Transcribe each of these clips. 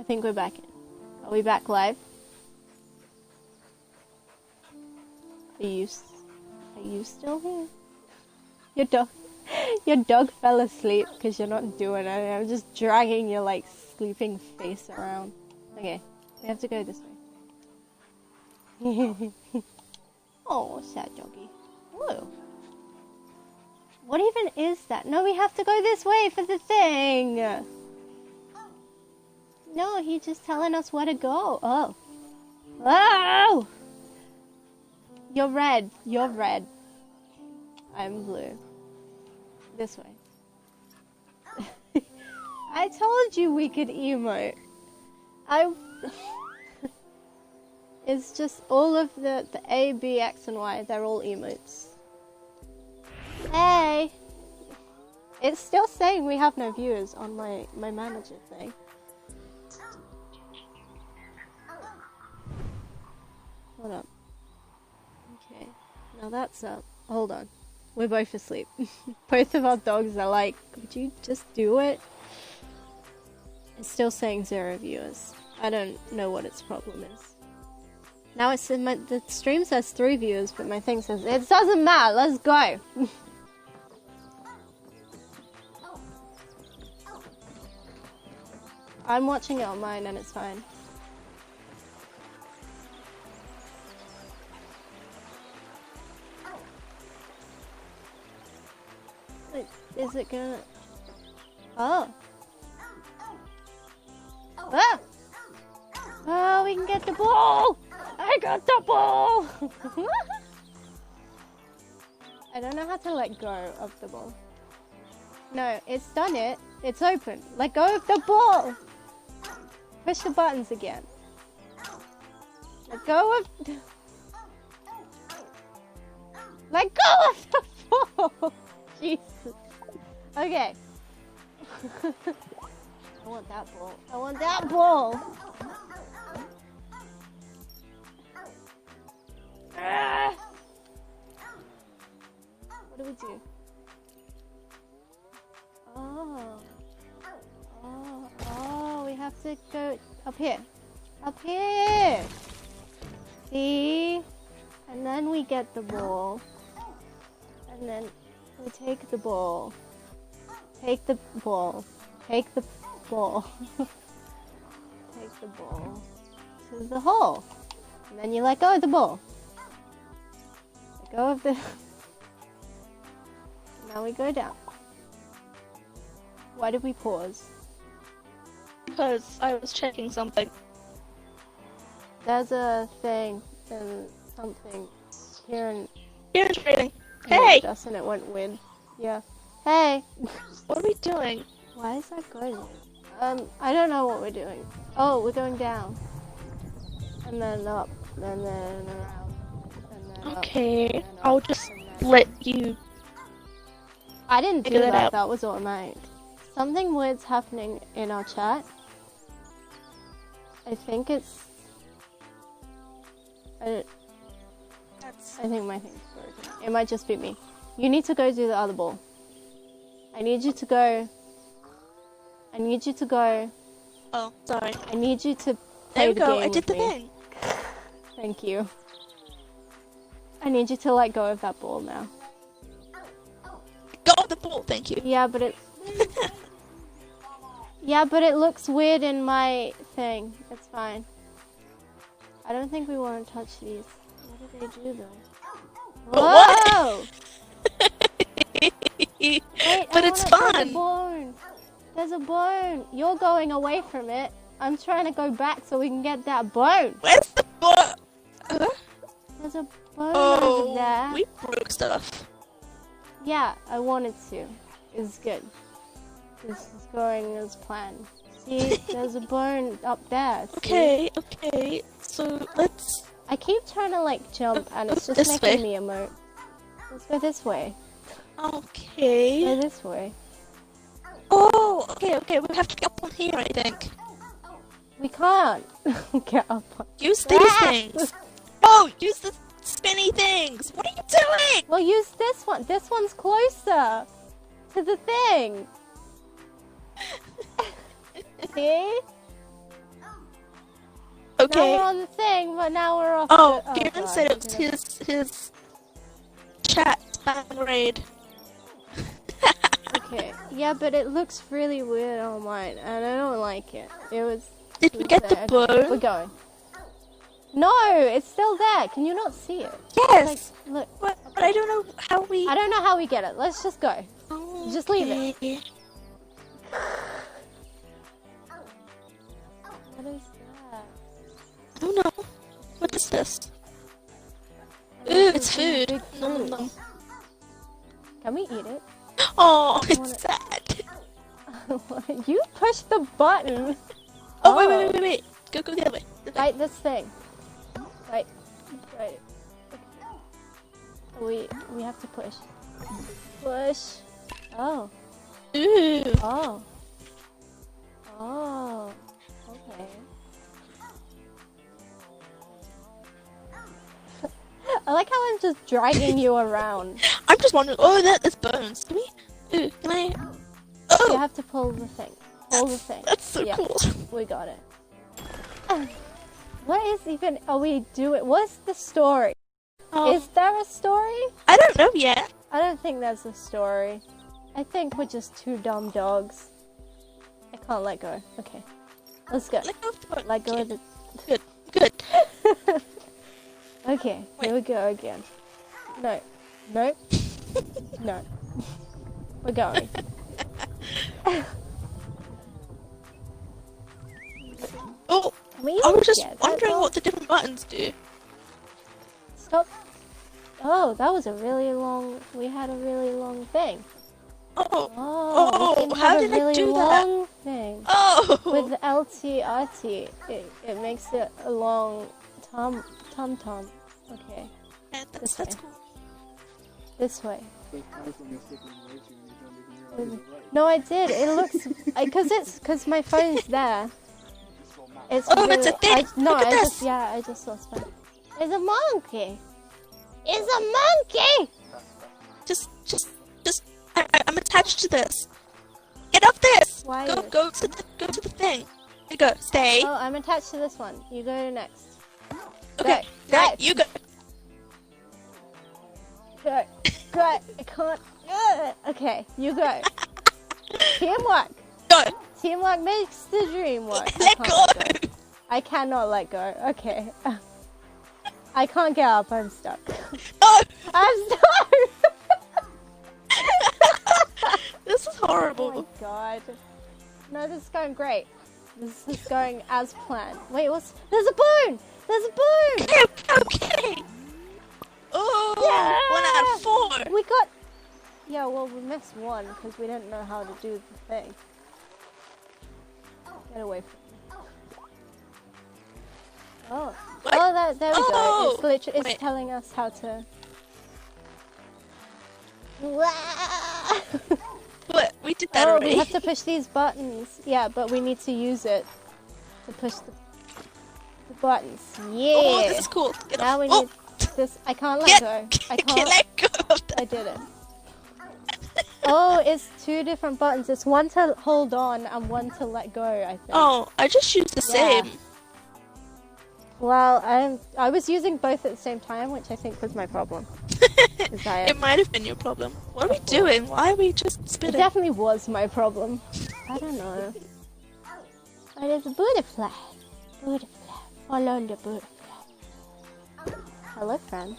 I think we're back in. Are we back live? Are you still here? Your dog fell asleep because you're not doing it. I'm just dragging your like sleeping face around. Okay, we have to go this way. Oh, sad doggy. Whoa. What even is that? No, we have to go this way for the thing. No, he's just telling us where to go. Oh. Oh! You're red. You're red. I'm blue. This way. I told you we could emote. It's just all of the A, B, X, and Y. They're all emotes. Hey! It's still saying we have no viewers on my manager thing. Hold up. Okay. Now that's up. Hold on. We're both asleep. Both of our dogs are like, could you just do it? It's still saying 0 viewers. I don't know what its problem is. Now it's in the stream says 3 viewers, but my thing says, it doesn't matter, let's go! I'm watching it on mine and it's fine. Wait, is it gonna... Oh! Ah! Oh, we can get the ball! I got the ball! I don't know how to let go of the ball. No, it's done it. It's open. Let go of the ball! Push the buttons again. Let go of... Let go of the ball! Jesus. Okay. I want that ball. I want that ball! Ah! What do we do? Oh, we have to go up here. Up here! See? And then we get the ball. And then we take the ball. Take the ball. Take the ball. Take the ball to the hole. And then you let go of the ball. Let go of the... Now we go down. Why did we pause? Because I was checking something. There's a thing and something here and... You're trading. Hey! And it went weird. Yeah. Hey! What are we doing? Why is that going? I don't know what we're doing. Oh, we're going down. And then up. And then around. And then Okay, up, and then I'll up, just and then... let you... I didn't do figure that that, out. that was automatic. Something weird's happening in our chat. I think it's... I think my thing's broken. It might just be me. You need to go do the other ball. I need you to go. I need you to go. Oh, sorry. I need you to There play we the go, game I did with the me. thing. Thank you. I need you to let go of that ball now. Got the ball, thank you. Yeah, but it... Yeah, but it looks weird in my thing. It's fine. I don't think we want to touch these. What did they do though? Whoa! Wait, But it's fun! There's a bone! There's a bone! You're going away from it. I'm trying to go back so we can get that bone! Where's the ball? There's a bone over there. We broke stuff. Yeah, I wanted to. It's good. This is going as planned. See, there's a bone up there. See? Okay, okay. So let's... I keep trying to like jump and it's just This making way. me emote. Let's go this way. Okay. Go this way. Oh, okay, okay. We have to get up on here, I think. We can't get up on... Use these things. Oh, use the spinny things. What are you doing? Well, use this one. This one's closer to the thing. See? Okay. Now we're on the thing, but now we're off. Oh, the... Kieran God, said it was his chat spam raid. Okay. Yeah, but it looks really weird on mine, and I don't like it. Did we get the there. bow? Okay, we're going. No, it's still there. Can you not see it? Yes. Like, look. But I don't know how we. I don't know how we get it. Let's just go. Oh, Just leave it. okay. What is that? I don't know. What is this? Oh, Ooh, this it's is food. big Nom, fruit. nom. Can we eat it? Oh, wanna- it's sad. You pushed the button. Oh, wait. Go the other way. Right, this thing. Right. We have to push. Push. Oh. Ooh. Oh. Oh. Okay. I like how I'm just dragging you around. I'm just wondering. Oh, there's bones. Can we? Ooh, can I? Oh, You have to pull the thing. Pull the thing. that's so Yeah. cool. We got it. What is even are we doing? What's the story? Oh, Is there a story? I don't know yet. I don't think there's a story. I think we're just two dumb dogs. I can't let go. Okay. Let's go. Let go of the bone. Let go of the... Good. Okay, here we go again. No. No. No. We're going. Oh, Can we I was just get that wondering dog? what the different buttons do. Stop. Oh, that was a really long... We had a really long thing. Oh, Oh, we can how have did a I really do that? long thing. oh. With LTRT, it makes it a long tom. Okay, Yeah, that's cool. this way. No, I did. It looks because my phone's there. It's Oh, it's a thing. Look at this. I just saw spam. It's a monkey. It's a monkey. Just. I'm attached to this. Get off this. Why? Go to the thing. There you go. Stay. Oh, I'm attached to this one. You go to next. Okay. Go. Right, you go. Go. I can't. Okay, you go. Teamwork. Go. Teamwork makes the dream work. Let go. I cannot let go. Okay. I can't get up. I'm stuck. Oh, I'm stuck. this is horrible. Oh my god. No, this is going great. This is going as planned. Wait, there's a bone! There's a bone! Okay. Oh, Yeah! 1 out of 4. We got... Yeah, well, we missed one because we didn't know how to do the thing. Get away from me. Oh. What? Oh, there we go. Oh! It's literally, it's Wait. telling us how to... What? We did that Oh, already. we have to push these buttons. Yeah, but we need to use it to push the buttons. Yeah. Oh, this is cool. Get Now off. we need this. I can't let go. I can't. let go of that. I did it. Oh, it's two different buttons. It's one to hold on and one to let go, I think. Oh, I just used the Yeah. same. Well, I was using both at the same time, which I think was my problem. Is I- It might have been your problem. What are we doing? Why are we just It spitting? definitely was my problem. I don't know. But it's a butterfly. Butterfly. Follow the butterfly. Hello, friend.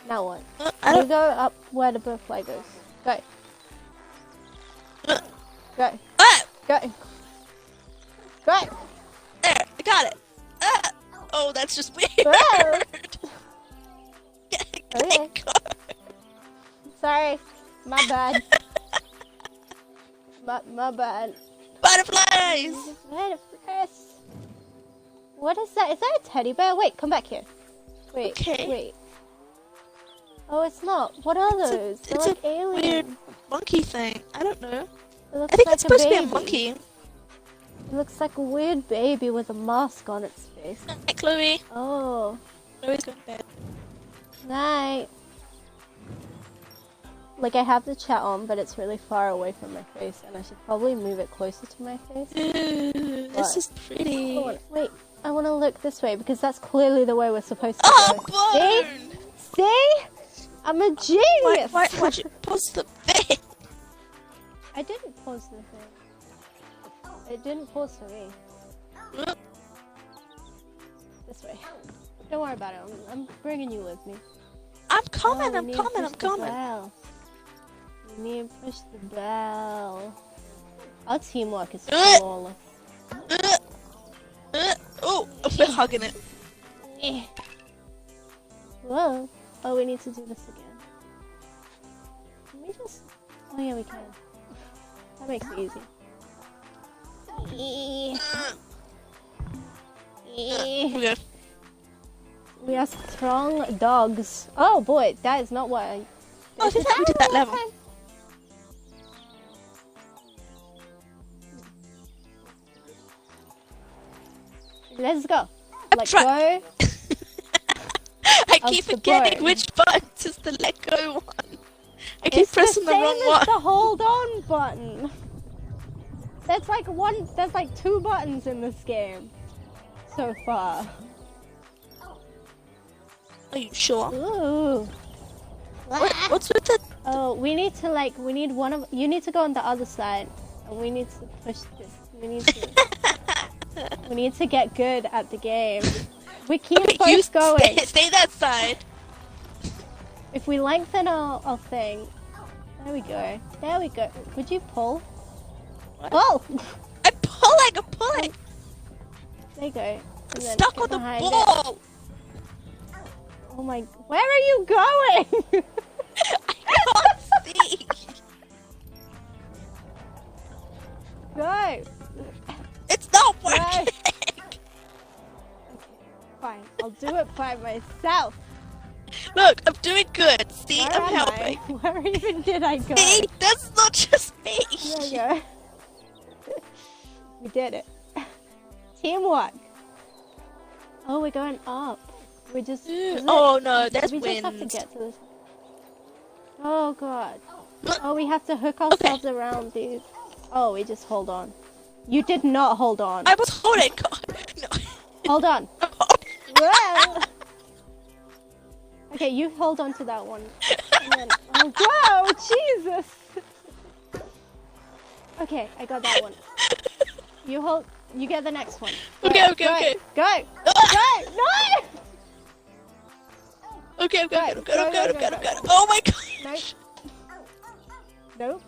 Now what? I You don't. go up where the butterfly goes. Go. Go. Ah! Go. Go. There, I got it. Ah! Oh, that's just weird. Whoa. Get Okay. go. Sorry. My bad. my bad. Butterflies. Butterflies. What is that? Is that a teddy bear? Wait, come back here. Wait. Okay. Wait. Oh, it's not. What are It's a- those? They're it's a like aliens. Weird monkey thing. I don't know. It looks I think like it's supposed to be a baby. monkey. It looks like a weird baby with a mask on its face. Hey, Chloe. Oh, Chloe's going to bed. night. Like I have the chat on, but it's really far away from my face, and I should probably move it closer to my face. Ooh, this What? is pretty. Oh, wait. I wanna look this way because that's clearly the way we're supposed to Oh, go. burn! See? I'm a genius! Why'd you pause the thing? I didn't pause the thing. It didn't pause for me. This way. Don't worry about it. I'm bringing you with me. I'm coming, Oh, I'm we need to coming, push I'm the coming. bell. We need to push the bell. Our teamwork is Uh. flawless. Oh, we're hugging it. Eh. Whoa. Oh, we need to do this again. Can we just... Oh yeah, we can. That makes it easy. Okay. We are strong dogs. Oh boy, that is not what I... Oh, I think we did that level. Let's go. Let try- go. I keep the forgetting boat. which button is the let go one. I keep It's pressing the same wrong as one. the hold on button. There's like there's like 2 buttons in this game so far. Are you sure? Ooh. What's with the... Oh, we need one of you need to go on the other side, and we need to push this. We need to get good at the game. We keep You both going. stay that side. If we lengthen our thing, there we go. There we go. Would you pull? What? Oh, I'm pulling. there you go. And I'm then stuck get on the behind it. ball. Oh my! Where are you going? I can't see. Go. It's not Go. working. Fine, I'll do it by myself. Look, I'm doing good. See, Where I'm am helping. I? Where even did I go? See, that's not just me. There you go. We did it. Teamwork. Oh, we're going up. We're just. Oh no, there's we wind. just have to get to this. Oh god. Oh, we have to hook ourselves around these. Oh, we just hold on. You did not hold on. I was holding. No. Hold on. I'm holding. Whoa. Okay, you hold on to that one. And then, oh, whoa, Jesus. Okay, I got that one. You get the next one. Go, Okay. Go. Go. No. Okay, I'm good. Go. Oh my gosh. Nope.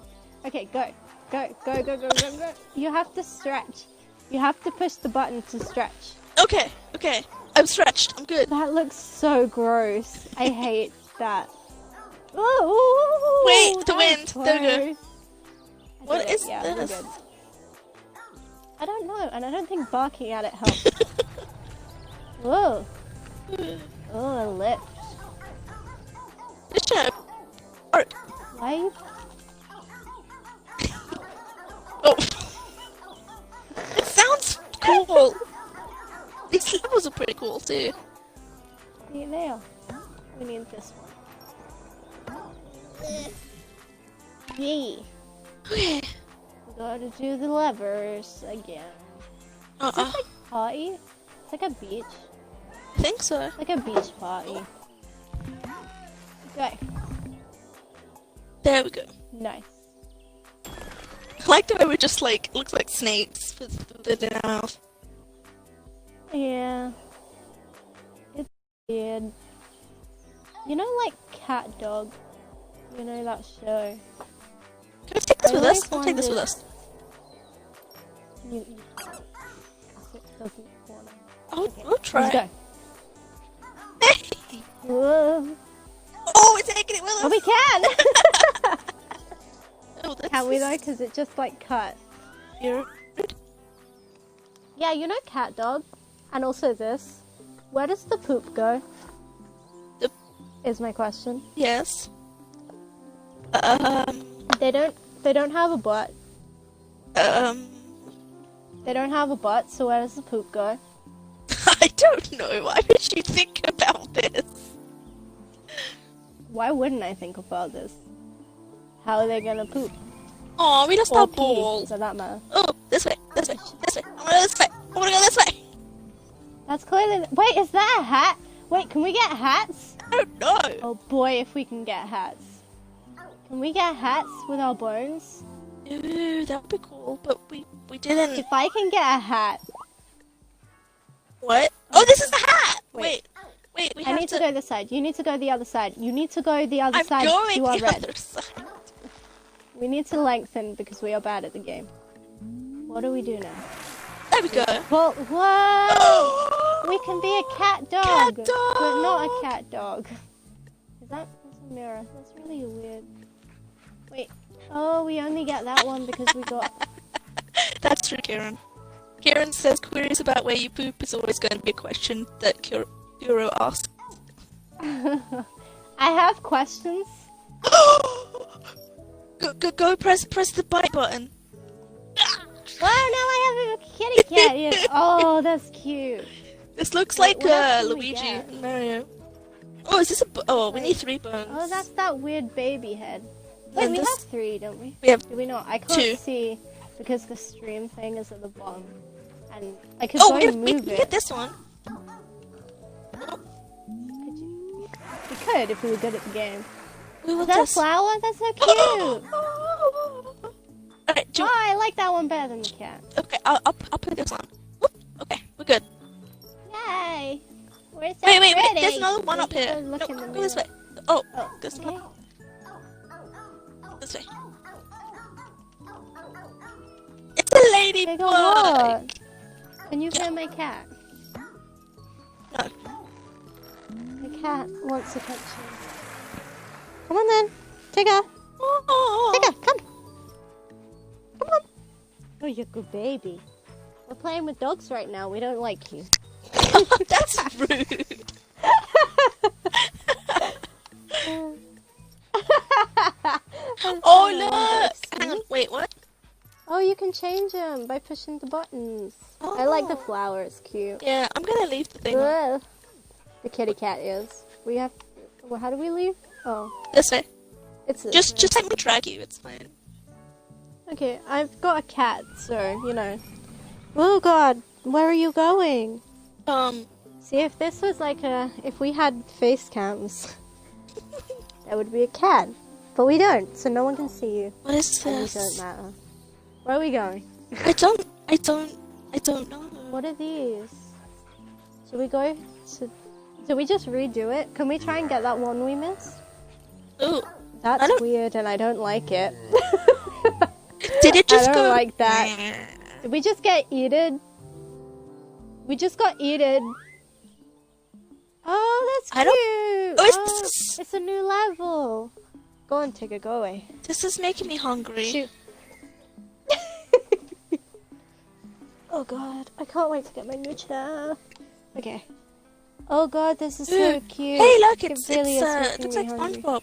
Okay, go. Go. You have to stretch. You have to push the button to stretch. Okay. I'm stretched. I'm good. That looks so gross. I hate that. Ooh, Wait, the that wind. was There we go. close. What is we're this? good. I don't know, and I don't think barking at it helps. Whoa. Oh, a lift. Or, Why are you... oh. It sounds cool. These levels are pretty cool too. See, there. We need this one. Yee. Okay. We gotta do the levers again. Is this like party? It's like a beach. I think so. Like a beach party. Go. There we go. Nice. I like the way we just like looks like snakes with the mouth. Yeah. It's weird. You know, like Cat Dog? You know that show? Can we take this I with us? always I'll take this with wondered- us. You it doesn't wanna. We'll try. Let's go. Whoa. Oh, we're taking it with us. Oh, we can! Oh, that's Can we though? Because it just like cut. Here. Yeah, you know Cat Dog? And also this. Where does the poop go? Is my question. Yes. They don't have a butt. They don't have a butt, so where does the poop go? I don't know. Why would you think about this? Why wouldn't I think about this? How are they gonna poop? Oh, we lost Or our pee, ball. for that matter. Oh, this way. I wanna go this way. get a hat? Wait, can we get hats? I don't know. Oh boy, if we can get hats. Can we get hats with our bones? Ooh, that would be cool, but we didn't. If I can get a hat. What? Oh, this is the hat! Wait, we I have need to go this side. You need to go the other side. You need to go the other side. I'm You are going the red. other side. We need to lengthen because we are bad at the game. What do we do now? There we go. Well, whoa! We can be a cat dog, Cat dog! but not a cat dog. That's a mirror. That's really weird. Wait. Oh, we only get that one because we got... That's true, Karen. Karen says queries about where you poop is always going to be a question that Kuro asks. I have questions. Go press the bite button. Oh, now I have a kitty cat here. Oh, that's cute. This looks Wait, like what else can we Luigi get? and Mario. Oh, is this a... Oh, we need 3 bones. Oh, that's that weird baby head. Wait, And we this- have 3, don't we? We have... Do we not? I can't 2. see because the stream thing is at the bottom. And I could Oh, go we and move get it. this one. Could you? We could if we were good at the game. We will Is that a just... flower? That's so cute! Alright, Oh, I like that one better than the cat. Okay, I'll put this on. Whoop. Okay, we're good. Yay! We're so Wait, pretty. there's another one We up should here. go No, look in the go this way. mirror. Oh, Oh, this okay. way. This way. It's a Take a ladybug! walk. Can you hear my cat? No. My cat wants attention. Come on then. Tigger. Oh. Tigger, come. Come on. Oh, you're a good baby. We're playing with dogs right now. We don't like you. That's rude. Oh look! Hang on, wait, what? Oh, you can change them by pushing the buttons. I like the flower. It's cute. Yeah, I'm gonna leave the thing on. Ugh. The kitty cat is. We have. Well, how do we leave? Oh, This way. it's this Just way. let me drag you, it's fine. Okay, I've got a cat, so you know. Oh God, where are you going? See, if this was like if we had face cams, that would be a cat. But we don't, so no one can see you. What is And you this? don't matter. Where are we going? I don't know. What are these? Should we go to... Did we just redo it? Can we try and get that one we missed? Ooh. That's don't- weird and I don't like it. Did it just I don't go? like that. Did we just get eaten? We just got eaten. Oh, that's cute. I don't- Oh, it's- it's a new level. Go on, Tigger, go away. This is making me hungry. Shoot. Oh God, I can't wait to get my new chair. Okay. Oh God, this is so cute. Hey, look, It it's really is it making looks me like hungry. SpongeBob.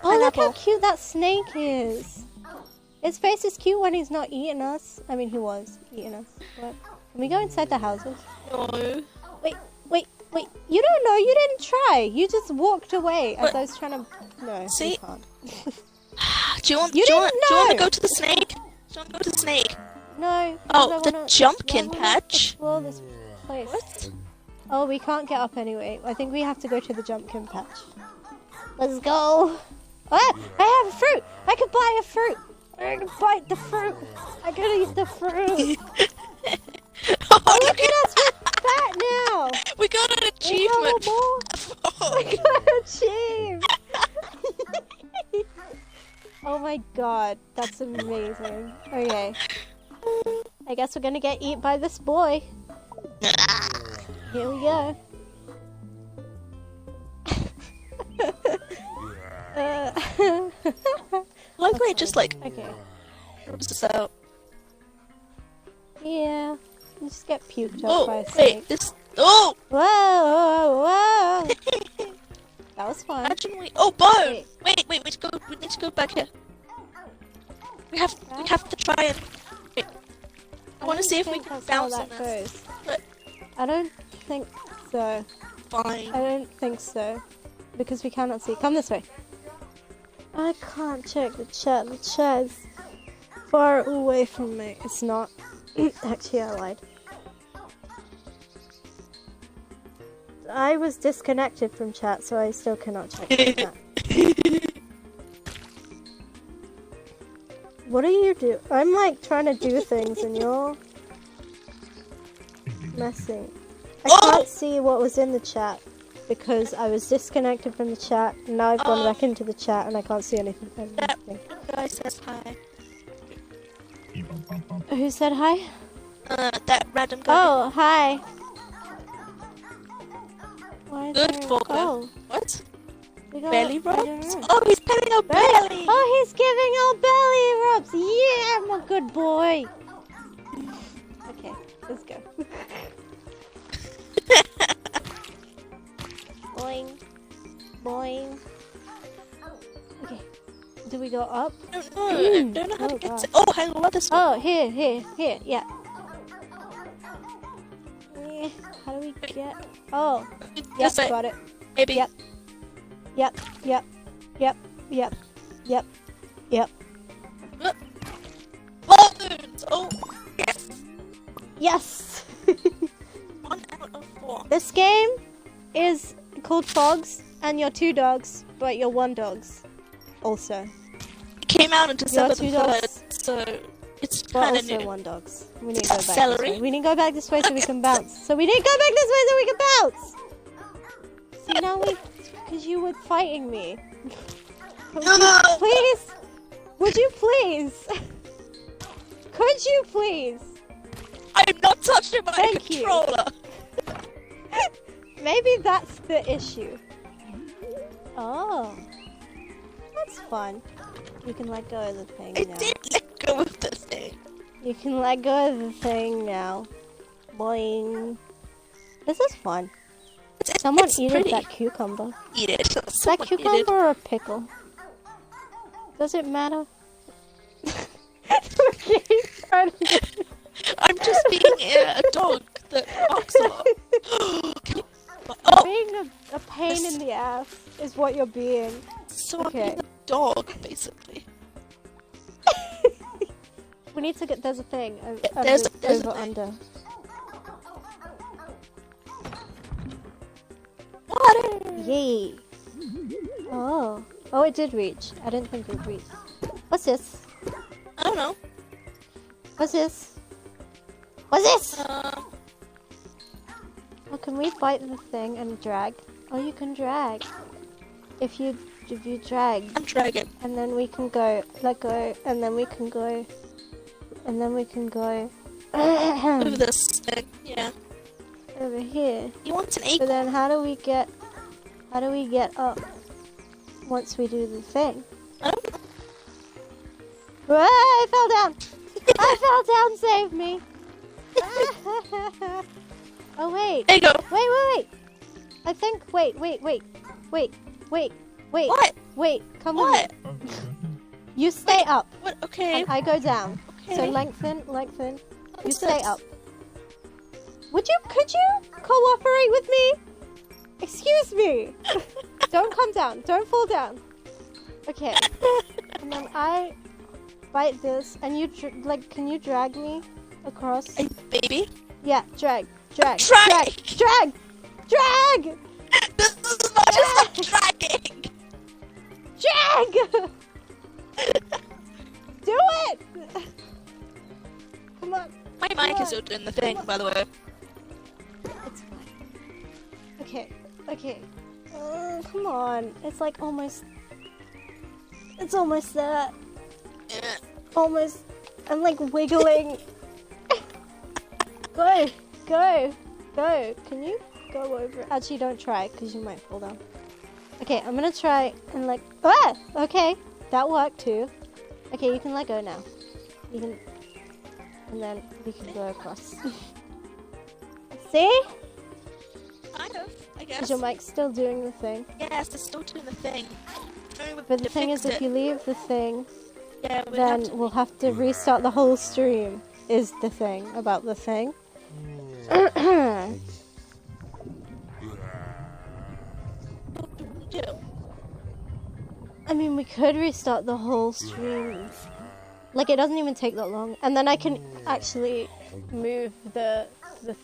Oh, look how Pineapple. cute that snake is. His face is cute when he's not eating us. I mean, he was eating us. But can we go inside the houses? No. Wait. You don't know. You didn't try. You just walked away as But- I was trying to... No, See? you can't. Do you want? You do you want to didn't go know. to the snake? Do you want to go to the snake? No. Oh, because I the wanna- jumpkin I wanna patch? Explore this place. What? Oh, we can't get up anyway. I think we have to go to the jumpkin patch. Let's go. Ah, I have a fruit. I could buy a fruit. I can bite the fruit. I could eat the fruit. Oh, Look at us, we're fat now. we got an We have achievement. more. Oh. We got achieved. Oh my God, that's amazing. Okay. I guess we're gonna get eaten by this boy. Here we go. Luckily, it just like Okay. rubs us out. Yeah. You just get puked up Oh, by a wait, snake. this. Oh! Whoa! That was fun. Imagine we. Oh, bone! Wait. Wait, we need to go back here. We have to try and. Wait. I want to see if we can bounce on that this. goes. But I don't think so. fine. I don't think so. Because we cannot see. Come this way. I can't check the chat. The chat is far away from me. It's not. Actually, I lied. I was disconnected from chat, so I still cannot check the chat. What are you doing? I'm like trying to do things and you're messing. I can't see what was in the chat because I was disconnected from the chat and now I've gone back into the chat and I can't see anything. That guy says hi. Who said hi? That random guy. Oh, hi. Good for Oh. What? We got Belly rubs? Oh, he's petting our belly! Oh, he's giving our belly rubs! Yeah, my good boy! Okay, let's go. Boing. Boing. Okay. Do we go up? I don't know how to get to... Oh, hang on, what this one? Oh, here, yeah. Yeah, how do we get... Oh, yes, got it. Maybe. Yep. Balloons! Oh, yes! Yes! 1 out of 4. This game is called Phogs, and you're 2 dogs, but you're 1 dogs. Also. It came out on December the 2 3rd, dogs, so it's but kind of also new. 1 dogs. We need to go back Celery. this way. We need to go back this way so we can bounce. So we need to go back this way so we can bounce! See, now we... Because you were fighting me. Please? Would you please? Could you please? I'm not touching my Thank controller! Maybe that's the issue. Oh. That's fun. You can let go of the thing I now. did let go of the thing. You can let go of the thing now. Boing. This is fun. Someone eat that cucumber. Eat it. Is that cucumber or a pickle? Does it matter? I'm just being a dog that barks a lot. Being a pain in the ass is what you're being. So I'm being a dog, basically. We need to get... There's a thing. There's over a thing. under. Water! Yay! Oh. Oh, it did reach. I didn't think it would reach. What's this? I don't know. What's this? What's this? Uh, Oh, can we bite the thing and drag? Oh, you can drag. If you drag. I'm dragging. And then we can go. Let go. And then we can go. And then we can go. Over this thing. Yeah. Over here. You want an But acorn? then how do we get up once we do the thing? I don't know. Whoa, I fell down! I fell down, save me! Oh wait. There you go. Wait. I think, wait. What? Wait, come What? on. You stay up. What? Okay. And I go down. Okay. So lengthen. You What's stay this? up. Could you cooperate with me? Excuse me. Don't come down. Don't fall down. Okay. And then I bite this, and you can you drag me across? A baby? Yeah, drag. Drag! This is not just a dragging! Drag! Do it! Come on. My mic is still doing the thing, by the way. It's fine. Okay. Oh, come on. It's like almost... It's almost there. Yeah. Almost. I'm like wiggling. Go. Can you go over? Actually, don't try, because you might fall down. Okay, I'm gonna try and like... Ah! Okay, that worked too. Okay, you can let go now. You can... And then we can go across. See? Kind of, I guess. Is your mic still doing the thing? Yes, it's still doing the thing. But the thing is, if you leave the thing, yeah, then we'll have to restart the whole stream, is the thing about the thing. I mean, we could restart the whole stream. Like, it doesn't even take that long. And then I can actually move the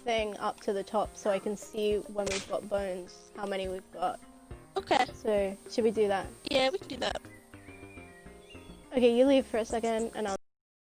thing up to the top so I can see when we've got bones, how many we've got. Okay. So, should we do that? Yeah, we can do that. Okay, you leave for a second, and I'll